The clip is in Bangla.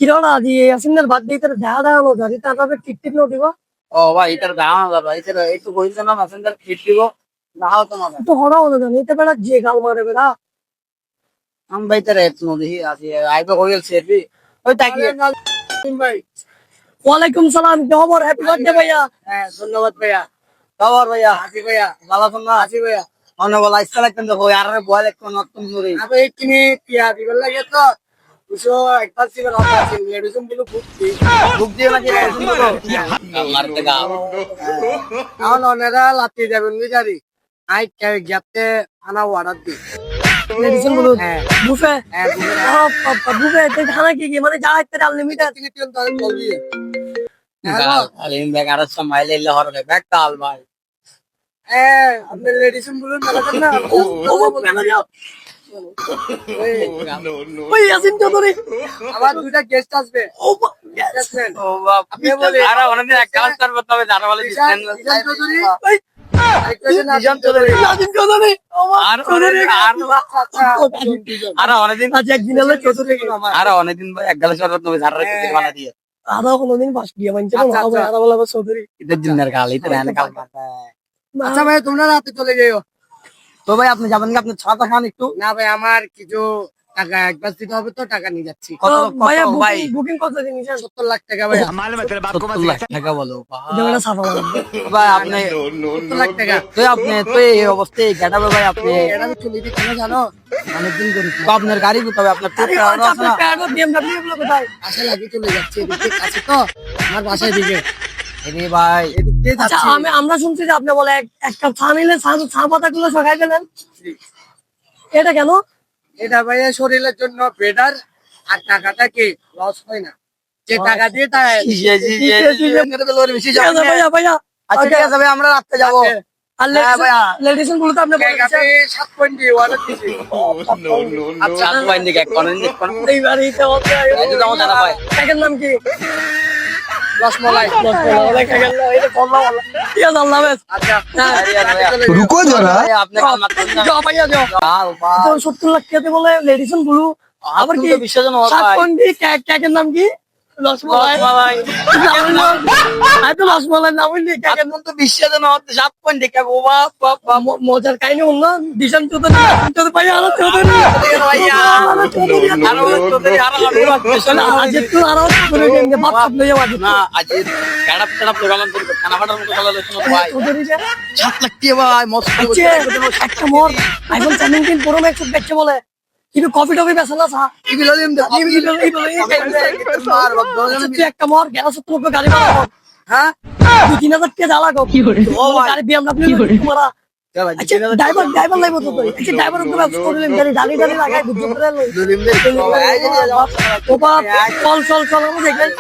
কিরণা দিয়ে আসিনের বাদ দিয়ে তার দেখা দেখা নো জানি তারপরে টিকটিক নো দিব ও ভাই এটার দাম ভাই এটা একটু কইছেন না মেসেঞ্জার ফিট দিব না হও তোমার তো হড়া হলো জানি এটা বেড়া যে গাল মারে বেড়া আম ভাই তার এত নদী আছে আইবে কইল সেরবি ওই তাকি ভাই ওয়ালাইকুম সালাম কি খবর হ্যাপি বার্থডে ভাইয়া হ্যাঁ ধন্যবাদ ভাইয়া খবর ভাইয়া হাসি ভাইয়া ভালো আছেন না হাসি ভাইয়া অন্য বলা ইচ্ছা লাগতেন দেখো আর বয় লাগতো নতুন করে আবে কিনি পিয়া দিবেন লাগে তো দুশো একবার সিবার হবে আছে মেডিসিন গুলো বুক দিয়ে নাকি মেডিসিন গুলো মারতে গা এখন অনেরা লাতি যাবেন বিচারি আই গ্যাপতে আনা অর্ডার দি মেডিসিন বলো হ্যাঁ বুফে হ্যাঁ বুফে তো খানা কি কি মানে যা ইচ্ছে আনলিমিটেড তুমি তিন তারিখ বলবি আলিম ব্যাগ আর সময় লাইলে হরবে ব্যাগ কাল ভাই আপনি মেডিসিন বলুন না ও মেলা যাও ওই আসিন চৌধুরী আবার দুইটা গেস্ট আসবে ও ও বাপ আপনি বলে আরে অনেকদিন এক কাজ করবে তবে যারা বলে দিচ্ছেন চৌধুরী নিজাম চৌধুরী আসিন চৌধুরী আর অনেকদিন আজ একদিন হলো চৌধুরী আর অনেকদিন ভাই এক গালে সরবত তুমি যারা বানা দিয়ে আরো কোনোদিন পাস দিয়ে মানছে না হবে আরো বলা চৌধুরী ঈদের দিনের কাল ঈদের কাল আচ্ছা ভাই তোমরা রাতে চলে যাও তো ভাই আপনি যাবেন না আপনি ছাতা খান একটু না ভাই আমার কিছু টাকা একবার দিতে হবে তো টাকা নিয়ে যাচ্ছি কত ভাইয়া ভাই বুকিং কত দিন 70 লাখ টাকা ভাই 70 লাখ টাকা বলো যেটা সাফা ভাই আপনি 70 লাখ টাকা তো আপনি তো এই অবস্থায় গেটাবে ভাই আপনি গেটাবে চলে দিতে কেন জানো অনেকদিন করে তো আপনার গাড়ি কোথায় আপনার টোটো আছে না বিএমডব্লিউ গুলো কোথায় আশা লাগি চলে যাচ্ছে এদিকে আছে তো আমার বাসায় দিকে এরে ভাই এদিকে আচ্ছা যাচ্ছে আমরা শুনছি যে আপনি বলে এক কাপ চা নিলে চা পাতা গুলো সকাই দিলেন এটা কেন এটা ভাইয়া শরীরের জন্য বেটার আর টাকাটা কি লস হয় না যে টাকা দিয়ে ভাইয়া ভাইয়া আচ্ছা ঠিক আছে ভাই আমরা রাতে যাবো আর লেডিসন গুলো তো আপনি বলেছেন 7.1 অর্ডার দিছি আচ্ছা পয়েন্ট দিকে কোন এই বাড়িতে হচ্ছে যাবো জানা ভাই কাকের নাম কি রসমলাই কাকের নাম এটা বললা বললা ঠিক আছে আল্লাহ হাফেজ আচ্ছা रुको जरा আপনি কাল মাত্র যাও ভাইয়া যাও তো 70 লাখ টাকা বলে লেডিসন গুলো আবার কি বিশ্বজন কাকের নাম কি রসমলাই তো রসমলাই নাম হইলি কাকের নাম তো বিশ্বজন 7 পয়েন্ট দিকে মজার কাহিনী হল না দিশান চৌধুরী ভাইয়া আরো চৌধুরী আজকে তো আরো চৌধুরী বাপ আপনি যাওয়া না আজ কাড়াপ কাড়াপ লাগালাম তো খানা ফাটার মতো খেলা লইছ ভাই চৌধুরী 7 লাখ টাকা ভাই মস্ত একটা মোর আইফোন 17 প্রো ম্যাক্স দেখছে বলে কিন্তু কফি টফি বেচা না চা এগুলো দিন একটা মোর গেল 70 গাড়ি বানাবো হ্যাঁ 2-3 হাজার টাকা জ্বালা গো গাড়ি বিএমডব্লিউ তোমারা আচ্ছা ড্রাইভার লাগবে তো আচ্ছা ড্রাইভার তো ব্যবস্থা করলেন গাড়ি ডালি লাগাই বুঝতে পারলেন দুদিন চল চল চল দেখবেন